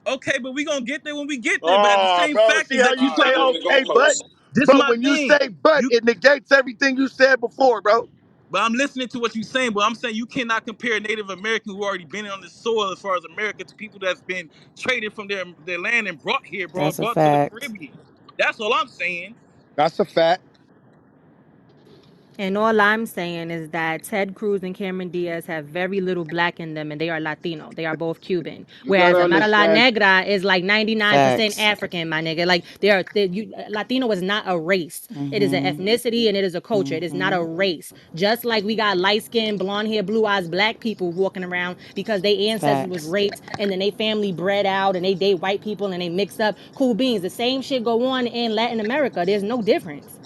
Okay, but we gonna get there when we get there. But at the Oh, same bro. fact See is how that you you say trying to. okay, but This but my when you thing. say but, You. it negates everything you said before, bro. But I'm listening to what you're saying. But I'm saying you cannot compare Native Americans who already been on this soil as far as America to people that's been traded from their land and brought here, That's a brought to the fact. Caribbean. That's all I'm saying. That's a fact. And all I'm saying is that Ted Cruz and Cameron Diaz have very little black in them, and they are Latino. They are both Cuban. You Whereas gotta Amara La understand. Negra is like 99% Facts. African, my nigga. Like Latino is not a race. It is an Mhm. ethnicity and it is a culture. It is not a Mhm. race. Just like we got light skinned, blonde hair, blue eyes, black people walking around because their ancestors was Facts. raped and then they family bred out and they date white people and they mixed up. Cool beans. The same shit go on in Latin America. There's no difference.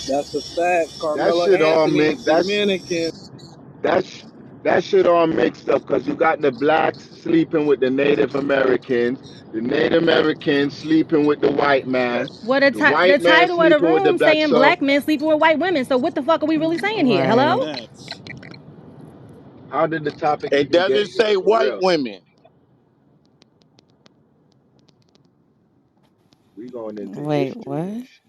That's a fact. That Carmelo shit all Anthony, mixed. Dominican. That's that shit all mixed up because you got the blacks sleeping with the Native Americans, the Native Americans sleeping with the white man, Well, the white the man title of the sleeping with the room black. saying So black men sleeping with white women. So what the fuck are we really saying here? Right. Hello? Facts. how did the topic It even get doesn't here say for white real? women. We going into Wait, history and what? shit.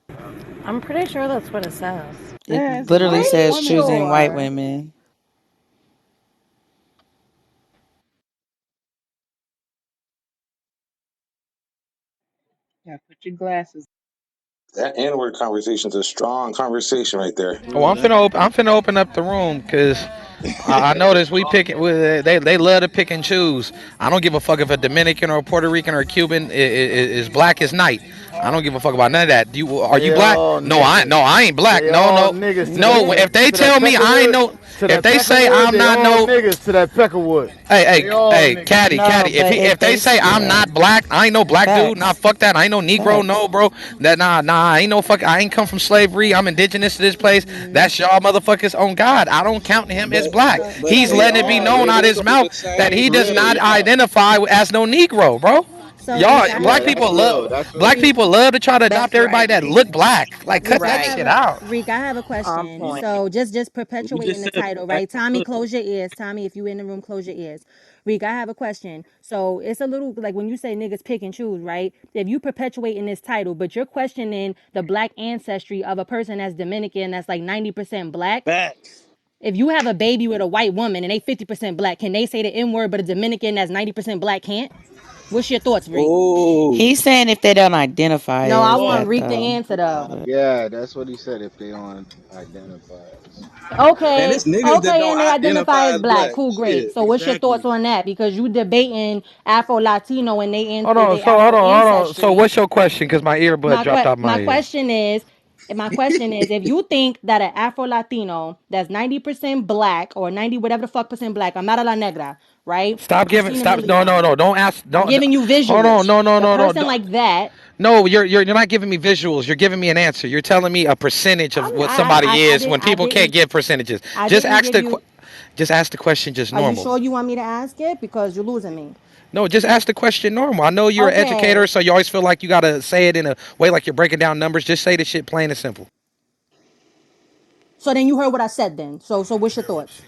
I'm pretty sure that's what it says. It There's literally white Pretty says choosing women. white sure. women. Yeah, put your glasses. That N-word conversation is a strong conversation right there. Oh, That. I'm finna open up the room because I noticed we pick they love to pick and choose. I don't give a fuck if a Dominican or a Puerto Rican or a Cuban is black as night. I don't give a fuck about none of that. Are you They black? all No, niggas. I ain't black. They No, all no, niggas no. If they to that tell me I ain't Peckerwood. no, To if that they say Peckerwood, I'm they not all no, niggas to that Peckerwood. hey, They all niggas. No, Caddy. but If if they they say I'm yeah, not black, I ain't no black dude. Nah, facts. fuck that. I ain't no Negro. Facts. No, bro. That nah. I ain't no fuck. I ain't come from slavery. I'm indigenous to this place. Hmm. That's y'all motherfuckers on God. I don't count him as But black. So but He's so they letting it be are. known They out don't his through mouth the that same he does grill, not y'all. identify as no Negro, bro. so Y'all, Reek, I have Yeah, black a that's people real. love That's black real. Reek, people love to try to adopt That's everybody right, that Reek. look black. Like, cut You're Reek, I that right. have shit a out. Reek, I have a On question. point. So just You just perpetuating the said title, black right? and Tommy, hood. close your ears. Tommy, if you in the room, close your ears. Reek, I have a question. So it's a little like when you say niggas pick and choose, right? If you perpetuating this title, but you're questioning the black ancestry of a person that's Dominican that's like 90% black. Facts. If you have a baby with a white woman and they 50% black, can they say the N word, but a Dominican that's 90% black can't? What's your thoughts, Reek? Oh, He's saying if they don't identify No, I as want that Reek to though. answer though. But Yeah, that's what he said. If they don't identify us. and Okay, it's niggas that okay, don't and they identify identify as as black. black. Cool, great. Shit. So, what's your thoughts Exactly. on that? Because you debating Afro Latino and Hold on. they So hold Afro on. Hold on. So ancestry. what's your question? Because my earbud dropped out my My ear. question is, if you think that an Afro Latino that's 90% black or 90 whatever the fuck percent black, Amara La Negra, right? Stop giving. Christina Stop. No. No. Milian. No. Don't ask. I'm Don't. giving you Hold on. visuals. No. No. A No. No. person Don't. like that, No, you're not giving me visuals. You're giving me an answer. You're telling me a percentage of what somebody is when people can't give percenentages. I Just didn't ask give the you. just ask the question just Are you normal. sure you want me to ask it? Because you're losing me. No, just ask the question normal. I know you're an educator, Okay. so you always feel like you gotta say it in a way like you're breaking down numbers. Just say the shit plain and simple. So then you heard what I said then. So what's your thoughts?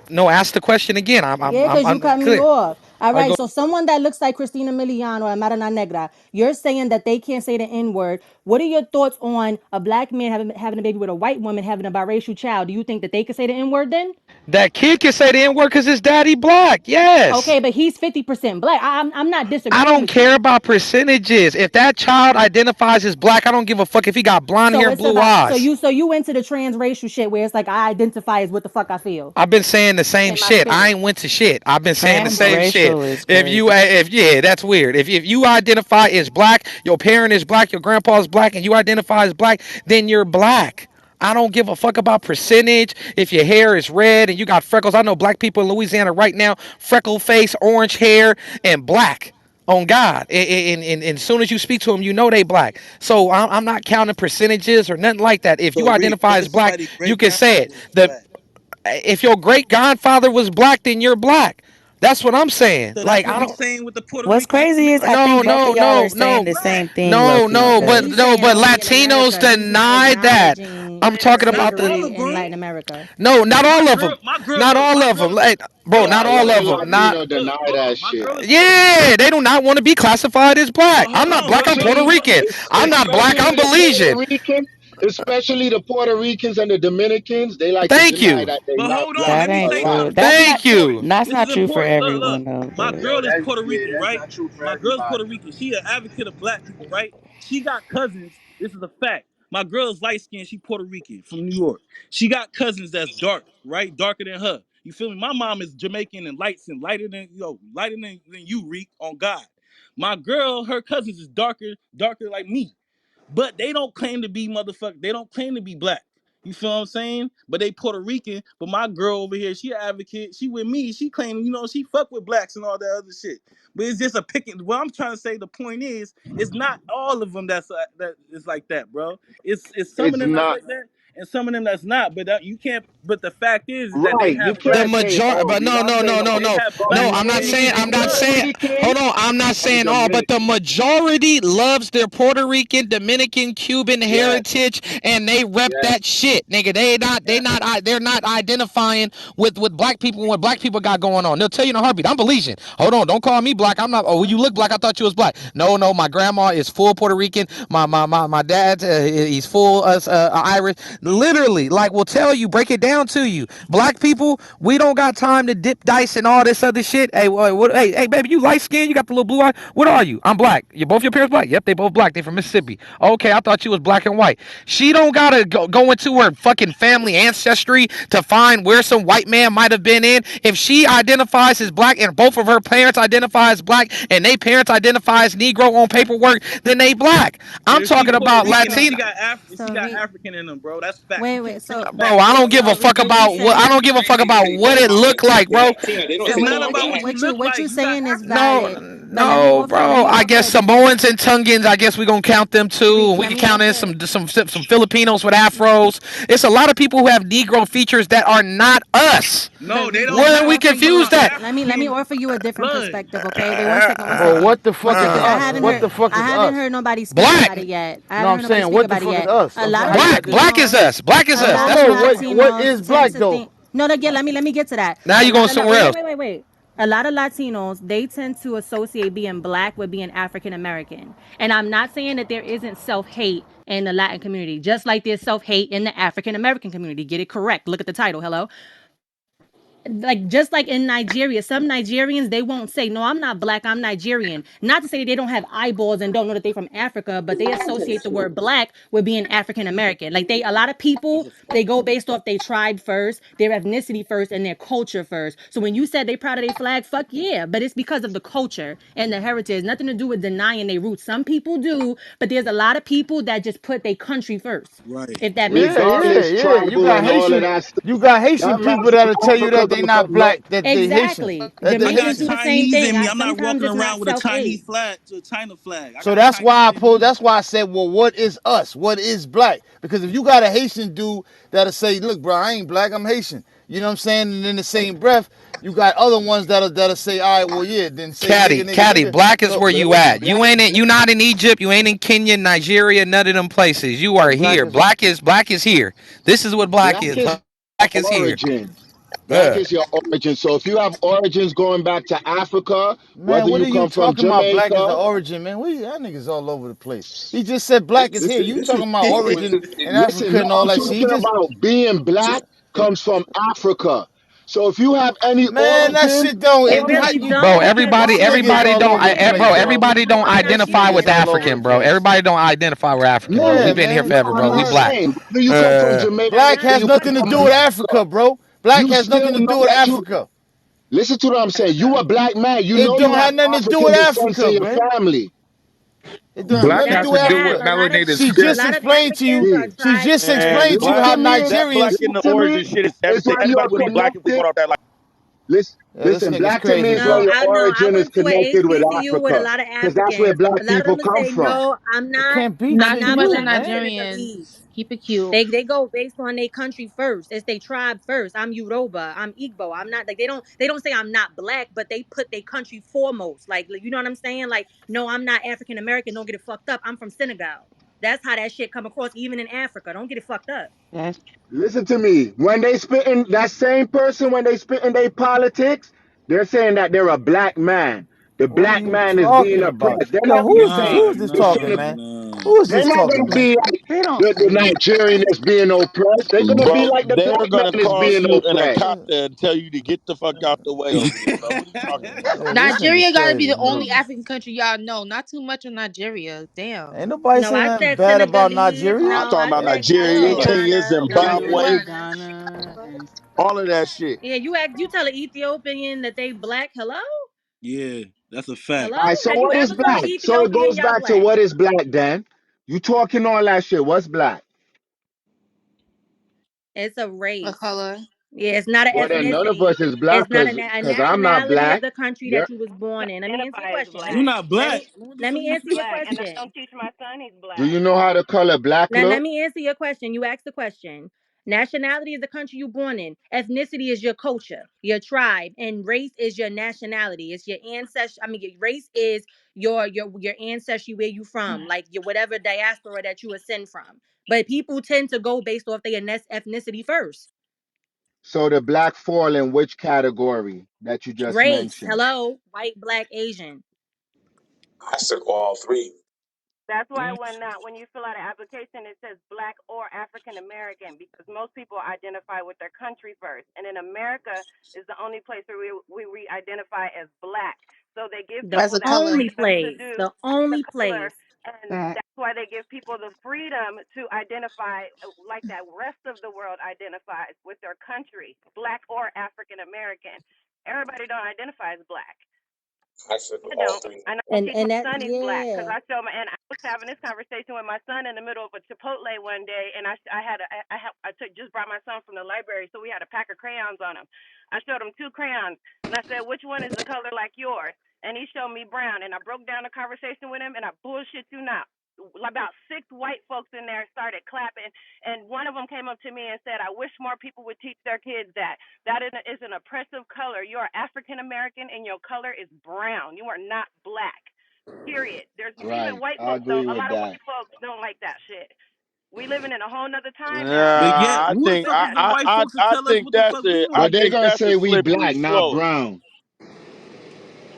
No, ask the question again. Yeah, because you I'm cut me clear. off. All I right, go. so someone that looks like Christina Milian or Marana Negra, you're saying that they can't say the N word. What are your thoughts on a black man having a baby with a white woman having a biracial child? Do you think that they could say the N word then? That kid can say the N word because his daddy black. Yes. Okay, but he's 50% black. I'm not I disagreeing don't with care you. about percentages. If that child identifies as black, I don't give a fuck if he got blonde So hair, it's blue about eyes. so you into the transracial shit where it's like I identify as what the fuck I feel I've been saying the same in my shit. I spirit. ain't went to shit. I've been saying the same Okay. shit. transracial is If you, crazy. if yeah, that's weird. If you identify as black, your parent is black, your grandpa is black, and you identify as black, then you're black. I don't give a fuck about percentage. If your hair is red and you got freckles, I know black people in Louisiana right now, freckle face, orange hair, and black. On God, and as soon as you speak to them, you know they black. So I'm not counting percentages or nothing like that. If you So Reek, identify what as if black, somebody you great can say grandfather it. was The black? if your great grandfather was black, then you're black. That's what I'm saying. So that's Like what I we don't. saying with the Puerto What's Rican crazy is I No, think both no, of y'all are no, saying no, the black. same thing, low no, key. no. No, But Cause he's no, saying but only in Latinos America. He's not deny that. I'm acknowledging talking Not about all the. slavery of in Latin them. America. No, not My all of girl, them. my girl, Not look, all my of them. girl, Like, bro, look, not Why my all why girl the of is them. Puerto Not. Rican. Latino Look, deny hold that on, my shit? girl is Puerto Rican. Yeah, they do not want to be classified as black. But I'm hold not on, black. my I'm girl Puerto is Especially, Rican. I'm not black. especially I'm the Belizean. Puerto Rican, especially the Puerto Ricans and the Dominicans, they like to Thank deny you. that they're But not hold on, black let that me a ain't say lot. true. something. This That's is not Thank important. you. that's This is not true for important. Look. everyone though. My But girl is That's Puerto yeah, Rican, that's right? not true for My girl's Puerto everybody. Rican. She an advocate of black people, right? She got cousins. This is a fact. My girl's light skinned. She Puerto Rican from New York. She got cousins that's dark, right? Darker than her. You feel me? My mom is Jamaican and lighter than lighter than you, Reek, on God. My girl, her cousins is darker like me. But they don't claim to be motherfucker. They don't claim to be black. You feel what I'm saying? But they Puerto Rican. But my girl over here, she an advocate. She with me. She claiming, she fuck with blacks and all that other shit. But it's just a picking. What I'm trying to say, the point is, it's not all of them that is like that, bro. It's some of It's them that's not like that, and some of them that's not. But you can't. But the fact is that they right. You have The black. can't say major, all. but You're no, not no, saying no, no, all. They no, have From no. black I'm not skinned saying. mainly I'm people, not Puerto blood. saying. Rican Hold on. I'm not and saying all, but the Dominican. majority loves their Puerto Rican, Dominican, Cuban Yes, heritage, and they rep yes, that shit, nigga. They not. They yes. not. They're not identifying with black people and what black people got going on. They'll tell you in a heartbeat. I'm Belizean. Hold on. Don't call me black. I'm not. Oh, you look black. I thought you was black. No, no. My grandma is full Puerto Rican. My dad, he's full Irish. Literally, like, will tell you, break it down to you. Black people, we don't got time to dip dice and all this other shit. Hey, hey, baby, you light skinned, you got the little blue eye. What are you? I'm black. You both your parents black? Yep, they both black. They from Mississippi. Okay, I thought you was black and white. She don't gotta go into her fucking family ancestry to find where some white man might have been in. If she identifies as black and both of her parents identify as black and they parents identify as Negro on paperwork, then they black. But I'm if she talking Puerto about Rican and Latino. So she got he African in them, bro. That's fact. wait, You wait. can't change So Bro, facts. I don't give a so fuck what you about what I saying? don't give a fuck about what it look like, With bro. Latina, they don't So It's say what not all what about you what black. you what you look what like. you You got saying is African in No, valid. you. But let me no, offer let bro. me I guess offer Samoans and Tungans. I guess we gonna count them too. Reek, And we let can me count in offer some Filipinos with afros. It's a lot of people who have Negro features that are not us. but No, they Reek, don't. let Where me are Not. we I'm offer not talking you confused about at? let me African offer you a different blood. perspective, okay? Wait, one second, one Bro, second. what the One fuck is second. I us? haven't What heard the fuck I is haven't us? heard nobody speak Black, about it yet. I No, haven't I'm heard nobody saying speak what the about it fuck is yet. us? A I'm saying lot how of you black is Latinos us. Black is a us. I lot That's of know what. what Latinos is tend black to though. think no, no, yeah, let me get to that. Now A you going lot of somewhere wait, wait, else. wait, wait, wait. A lot of Latinos, they tend to associate being black with being African American. And I'm not saying that there isn't self-hate in the Latin community, just like there's self-hate in the African American community. Get it correct. Look at the title. Hello. Like just like in Nigeria, some Nigerians they won't say, "No, I'm not black, I'm Nigerian." Not to say they don't have eyeballs and don't know that they're from Africa, but they associate the word black with being African American. Like a lot of people, they go based off their tribe first, their ethnicity first, and their culture first. So when you said they proud of their flag, fuck yeah, but it's because of the culture and the heritage. Nothing to do with denying their roots. Some people do, but there's a lot of people that just put their country first. Right. If that makes Yeah, sense. yeah, Regardless, yeah. tribal and all of that stuff. You got That Haitian man people from that'll tell you Africa that they gonna not come back. black, that they Haitian, Exactly. that they I got Jamaicans do Haitian. the same Chinese thing. in me. I'm not Sometimes walking it's around not with a self-hate. Chinese flag, to a China flag. I So got that's why Chinese I in pulled. me. That's why I said, well, what is us? What is black? Because if you got a Haitian dude that'll say, look, bro, I ain't black, I'm Haitian. You know what I'm saying? And in the same breath, you got other ones that'll say, all right, well, yeah, then say nigga, nigga, Caddy, nigga. black is So where you at. Black, You not in Egypt, you ain't in Kenya, Nigeria, none of them places. You yeah, are black here. is Black is here. This is what black black is. is Black your is here. origin. Black Yeah. is your origin. So if you have origins going back to Africa, man. whether What you are you come from talking about? Black is the Jamaica, origin, man. We that niggas all over the place. He just said black is This here. is You this is talking about this listen, origin is and listen. Africa No, and all I'm that shit. He talking just about being black comes from Africa. So if you have any man, that origin, shit don't. It How really you? Bro, don't because Y'all niggas everybody all don't over the place, bro, bro. everybody don't I'm not Y'all identify saying with niggas that. all over the African, bro. place. Everybody don't identify with African, bro. Yeah, We've no, been here man. no, forever, I'm bro. All We not right. black. saying whether you come from Uh Jamaica, Black whether has you come nothing to from do with Africa, Africa, bro. Black you has still nothing to know do with that you Africa. listen to what I'm saying. You a black man, you It know you don't have have nothing to do with African descent in Africa, your man. family. It don't have Black nothing to has do That's to with do cap. with Africa. A lot of melanated She skin. a just lot of explained to you. Africans are See, She tried. just And explained to listen you black how to me, that black Nigerians. in listen the to me. origin shit is It's everything. when you're Everybody want to be black if they connected. go out there like Listen, Yeah, this listen, nigga's black to me crazy, is where No, bro. your I know. I origin is went to a connected with HBCU with a Africa. lot of Because that's where Africans. black A lot of people them would come say, from. no, I'm It not. can't be Not I'm to too not much you, on black because man. of the Nigerians. Khalid. Keep it cute. They go based on their country first. It's their tribe first. I'm Yoruba. I'm Igbo. I'm not like they don't say I'm not black, but they put their country foremost. Like, you know what I'm saying? Like, no, I'm not African American. Don't get it fucked up. I'm from Senegal. That's how that shit come across even in Africa. Don't get it fucked up. That's Listen to me. When they spit in that same person, when they spit in their politics, they're saying that they're a black man. The What are black you man is being talking about? oppressed. They're Yo, not gonna who say Nah, is this the talking, nah, Senegal. man? nah. Who is They're this not talking, gonna man? be like They don't. the Nigerian that's being oppressed. They're gonna be Bro, like the they're black man gonna is cross being you in a oppressed. copter and tell you to get the fuck out the way over there, bro. What are you talking about? Yeah, this nigga's Nigeria gotta be crazy, the man. only African country y'all know. Not too much on Nigeria. Ain't Damn. nobody No, saying I nothing said bad about Senegalese. Nigeria. I'm No, talking I about said Nigeria, Yeah. Kenya, Ghana, Zimbabwe, Nigeria, Botswana. Ghana, and all of that shit. Yeah, you tell an Ethiopian that they black. Hello? Yeah, that's a fact. All Hello? right, so Have you what is ever told an black? So it Ethiopian goes y'all back to black? what is black, Dan. You talking all that shit. What's black? It's a A race. color. Yeah, it's not an Well, then none of ethnicity. us is black It's not a because I'm not nationality is black. the country You're, that you was born in. Let me answer your Identify as question. You black. not Let black. me What the let fuck me you answer your Black. And I question. don't teach my son he's do black. you know how the color black Let look? me answer your question. You asked the question. Nationality is the country you're born in. Ethnicity is your culture, your tribe, and race is your nationality. It's your ancestry. I mean, your race is your ancestry, where you from, like your whatever diaspora that you ascend from. But people tend to go based off their ethnicity first. So the black fall in which category that you just Race. mentioned? Hello, white, black, Asian. I circle all three. That's why Mm. when you fill out an application, it says black or African American because most people identify with their country first, and in America is the only place where we identify as black. So they give The As people a that color. only freedom to place. do The the only color, place. and that. that's why they give people the freedom to identify like that rest of the world identifies with their country, black or African American. Everybody don't identify as black. I circle I all don't. three. And I And teach and my that son he's black because yeah. I show my. And I was having this conversation with my son in the middle of a Chipotle one day, and I took just brought my son from the library, so we had a pack of crayons on him. I showed him two crayons, and I said, "Which one is the color like yours?" And he showed me brown, and I broke down the conversation with him, and I bullshit you not. About six white folks in there started clapping, and one of them came up to me and said, "I wish more people would teach their kids that." That is an oppressive color. You are African American and your color is brown. You are not black. Period. There's even Right. white I folks don't agree a with lot of that. white folks don't like that shit. We living in a whole nother time now. But People yet, Nah, who the fuck is the white folks to I tell us think what the that's fuck we a gonna I But they're do? think gonna that's a say we slippery black, not slope. brown.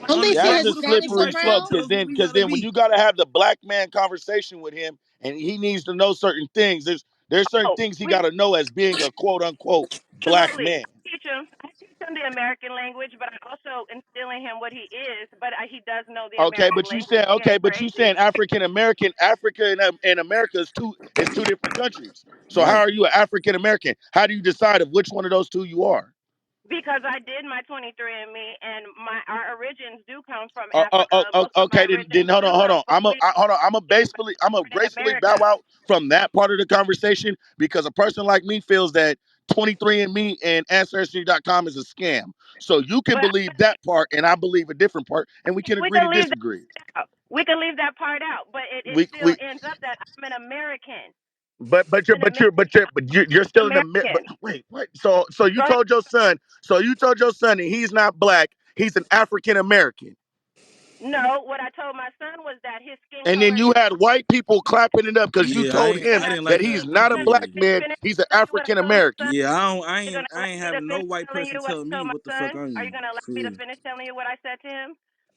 Don't On they the see side, That's a who the fuck is Hispanics the as slippery white folks slope to brown? tell us what we because gotta then when be? you got to have the black man conversation with him and he needs to know certain things. There's certain Oh, things he we got to know as being a quote unquote black absolutely man. I teach him the American language, but I also instill in him what he is. But he does know the Okay, American but you language. saying He ain't but you crazy saying African American, Africa and America is two different countries. So how Right. are you an African American? How do you decide of which one of those two you are? because I did my 23andMe, and my our origins do come from Africa. Most of my Okay, origins hold do on, hold come, on. but we Hold on. I'm a born in gracefully bow America. out from that part of the conversation because a person like me feels that 23andMe and Ancestry.com is a scam. So you can But believe that part, and I believe a different part, and we can we agree can to leave that disagree. out. We can leave that part out, but it still We ends up that I'm an American. but An American. you're still in the mid. But American. wait, what? So you Go ahead. told your son. So you told your son that he's not black. He's an African American. No, what I told my son was that his skin And then color you is had white people clapping it up because you Yeah, told him can I I didn't that like he's that. not a can black Mm-mm. I man. finish He's an telling you what I African told my American. son? Yeah, Are you gonna I allow ain't me to having no finish white telling person you what tell I told me my what the fuck son? I Are you am. gonna allow For me to real. finish telling you what I said to him?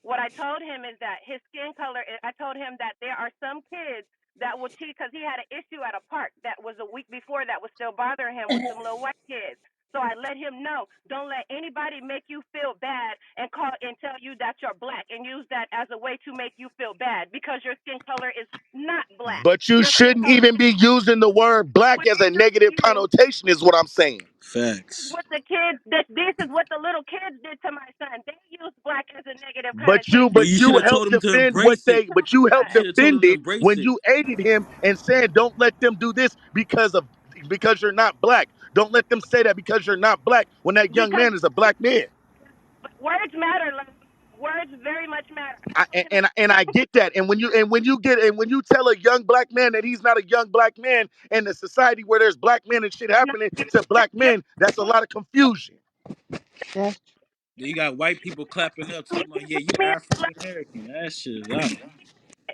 What I told him is that his skin color. I told him that there are some kids that will cheat because he had an issue at a park that was a week before that was still bothering him with some little white kids. So I let him know, don't let anybody make you feel bad and call and tell you that you're black and use that as a way to make you feel bad because your skin color is not black. But you Your skin shouldn't color even be using the word black would as a show negative you connotation, is what I'm saying. Facts. what the kids this is what the little kids did to my son. They used black as a negative But connotation. you But should you have What told helped him to defend what embrace it. they to but my you You helped son. should have told him to defend it embrace when it. you aided him and said don't let them do this because you're not black. Don't let them say that because you're not black when that young Because man is a black man. Words matter, love. Words very much matter. I I, told him and I get that. And when you tell a young black man that he's not a young black man in a society where there's black men and shit no, happening to black you're men, that's a lot of confusion. That's Then you got white people clapping up, talking about, yeah, you me. African American. That shit out.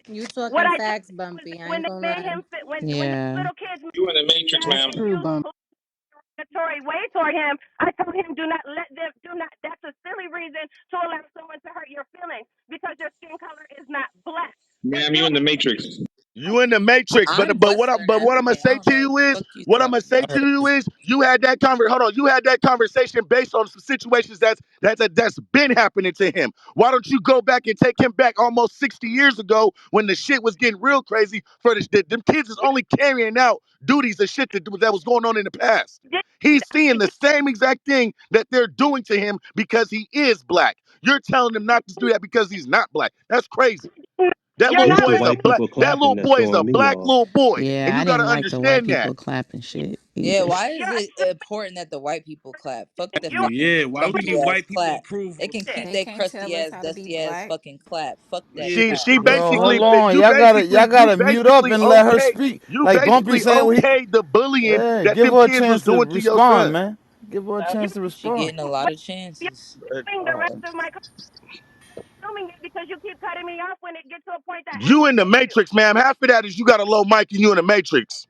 You What talking I just facts, was Bumpy. I when ain't they gonna made lie. him when these Yeah. little kids made You in the matrix, that that's ma'am. true, Bum. discriminatory way toward him. I told him, do not let them. Do not. That's a silly reason to allow someone to hurt your feelings because your skin color is not black. If Ma'am, you you in the matrix. You in the matrix, I'm but Western what I'm gonna African. I say don't to know what you the is fuck you what I'm talking gonna say to about. you is you had that Hold on, you had that conversation based on some situations that's been happening to him. Why don't you go back and take him back almost 60 years ago when the shit was getting real crazy for them kids is only carrying out duties and shit that was going on in the past. did, He's seeing the same exact thing that they're doing to him because he is black. You're telling him not to do that because he's not black. That's crazy. That you're little It's not the boy is listening. a white black. people That little clapping that's boy is a throwing me black off. little boy, and Yeah, you I got to didn't like the white understand that. people clapping shit Yeah, either. why is You're it important that the white people clap? Fuck the you fucking Yeah, why we crusty need are ass white people clap. They approval? can keep They their can't crusty tell us ass, how to be dusty ass black. fucking clap. Fuck that Yeah, clap. She Yo, hold basically, on. Y'all you gotta mute up basically and let her speak. you Like Bumpy basically saying, okayed the bullying yeah, that give them her a kids was chance to doing to your respond, son. man. Give her a you chance to She respond. getting a lot of chances. But, you're the rest of my consuming it because you keep cutting me off when it gets to a point that you in the aggravates you. matrix, ma'am. Half of that is you got a low mic and you in the matrix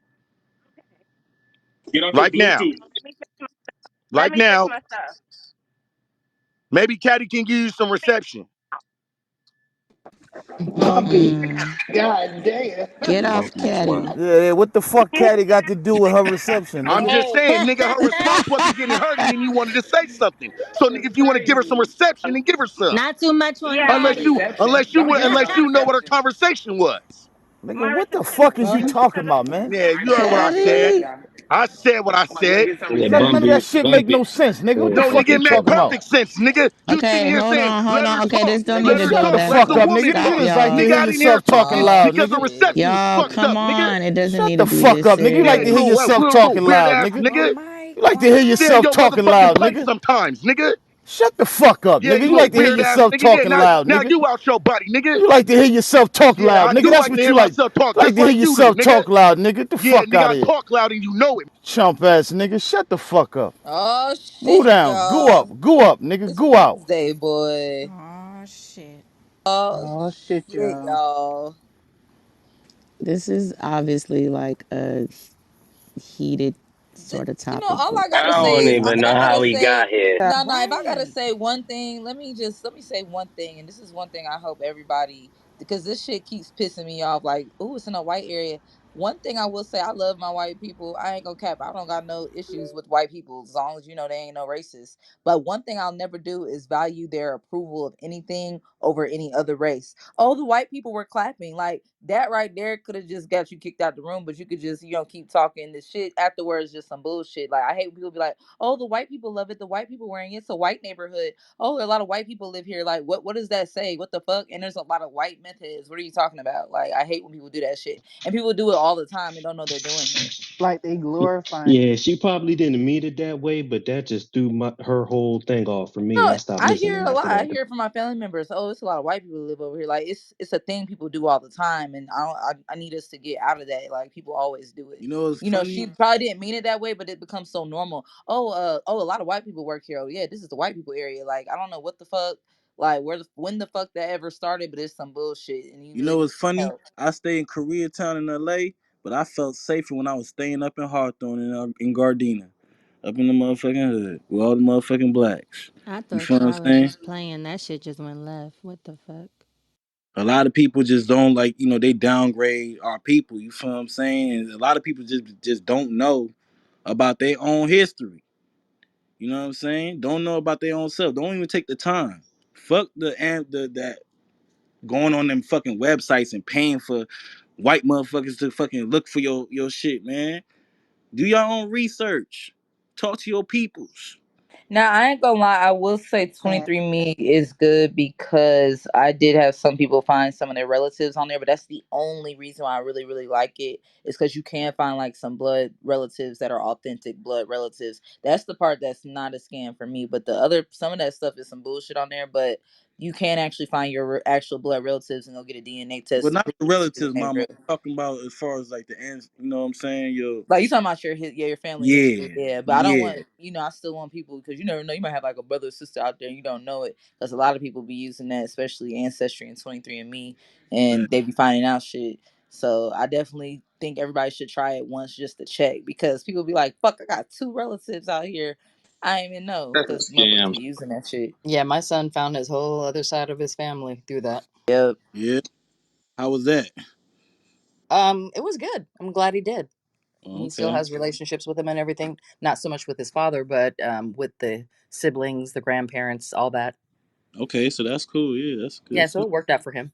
Get off your right now. Bluetooth. Let me fix my, let Right me fix now, my stuff. maybe Caddy can give you some reception. Bumpy. Mm-mm. God damn. Get off Bumpy caddy. slow. Yeah, yeah, what the fuck caddy got to do with her reception, I'm nigga? just Hey, saying, nigga, her response wasn't getting heard, and then you wanted to say something. So, that nigga, was if you want to give her some crazy. reception, then give her some. Not too much on Yeah, Unless caddy. you, Reception. Don't give her no unless you know what her reception. conversation was. Nigga, my what the reception is fuck is you Huh? talking because about, man? Yeah, I you heard know what what I she said. Caddy? said. I said what I Want you to said. get some Yeah, None of reception. that Bumpy, shit make no Bumpy. sense, nigga. What Yeah, the No, fuck nigga, you it Bumpy made talking slow. about? perfect sense, nigga. You sitting Okay, here saying, hold let on. her Okay, talk, this don't let need her to Shut go talk, the that let fuck the way. up, woman nigga. Stop, talk. Please. Nigga y'all. I Hear didn't hear yourself talking talking Oh loud, because her nigga. reception shit. was Y'all, fucked come up, nigga. on. It doesn't Shut need to the be fuck this up, serious. nigga. You Yeah, like to hear little, Like, yourself little talking weird loud, ass nigga. nigga. One mic. you like to One hear Stay in yourself your mic. talking motherfucking loud, place nigga. sometimes, nigga. Shut the fuck up, Yeah, nigga. you You little like to hear weird ass yourself nigga. Yeah, talking loud, now nigga. you out your body, nigga. You like to hear yourself talk Yeah, loud, I nigga. do That's like to what hear you like. myself talk, You like just to hear like you do, yourself nigga. talk loud, nigga. Get the Yeah, fuck nigga, out I of here. talk loud and you know it. Chump ass nigga. Shut the fuck up. Oh Move shit, down. y'all. Go up, nigga. It's Go out. Wednesday, boy. Oh shit. Oh Oh shit, shit, y'all. y'all. This is obviously like a heated sort of You know, topic, all but I I gotta say don't is, even know I how gotta we say, got here. no, no. If I gotta Right. say one thing, let me say one thing, and this is one thing I hope everybody, because this shit keeps pissing me off. Like, oh, it's in a white area. One thing I will say, I love my white people. I ain't gonna cap. I don't got no issues with white people as long as you know they ain't no racist. But one thing I'll never do is value their approval of anything over any other race. Oh, the white people were clapping. Like that right there could have just got you kicked out the room, but you could just, keep talking this shit afterwards, just some bullshit. Like I hate when people be like, oh, the white people love it. The white people wearing it. It's a white neighborhood. Oh, a lot of white people live here. Like what does that say? What the fuck? And there's a lot of white methods. What are you talking about? Like I hate when people do that shit. And people do it all the time and don't know they're doing it. Like they glorifying Yeah, it. she probably didn't mean it that way, but that just threw her whole thing off for me. No, I stopped I hear listening it a lot. after I that. hear it from my family members. Oh, it's a lot of white people who live over here. Like it's a thing people do all the time, and I need us to get out of that. Like people always do it. You know what's You know, she funny? probably didn't mean it that way, but it becomes so normal. Oh, a lot of white people work here. Oh, yeah, this is the white people area. Like I don't know what the fuck, like when the fuck that ever started, but it's some bullshit, and you You really know need what's some funny? help. I stay in Koreatown in LA, but I felt safer when I was staying up in Hawthorne in Gardena, up in the motherfucking hood with all the motherfucking blacks. I You thought feel what I'm y'all was saying? just playing. That shit just went left. What the fuck? A lot of people just don't like, they downgrade our people. You feel what I'm saying? And a lot of people just don't know about their own history. You know what I'm saying? Don't know about their own self. Don't even take the time. Fuck that going on them fucking websites and paying for white motherfuckers to fucking look for your shit, man. Do your own research. Talk to your peoples. Now, I ain't gonna lie, I will say Fact. 23andMe is good because I did have some people find some of their relatives on there, but that's the only reason why I really, really like it is because you can find like some blood relatives that are authentic blood relatives. That's the part that's not a scam for me, but the other, some of that stuff is some bullshit on there, but you can actually find your actual blood relatives and go get a DNA Well, test to not prove the if relatives, they mama. real. I'm talking about as far as like the ends. You know what I'm saying? Yo, Like you talking about yeah, your family history, yeah, yeah. But I don't yeah. want, I still want people because you never know. You might have like a brother or sister out there and you don't know it because a lot of people be using that, especially Ancestry and 23andMe, and they be finding out shit. So I definitely think everybody should try it once just to check because people be like, "Fuck, I got two relatives out here, I didn't even know," That's a because motherfuckers scam. be using that shit. Yeah, my son found his whole other side of his family through that. Yep. Yeah. How was that? It was good. I'm glad he did. He still Okay. has relationships with him and everything. Not so much with his father, but with the siblings, the grandparents, all that. Okay, so that's cool. Yeah, that's Yeah, good. so it worked out for him.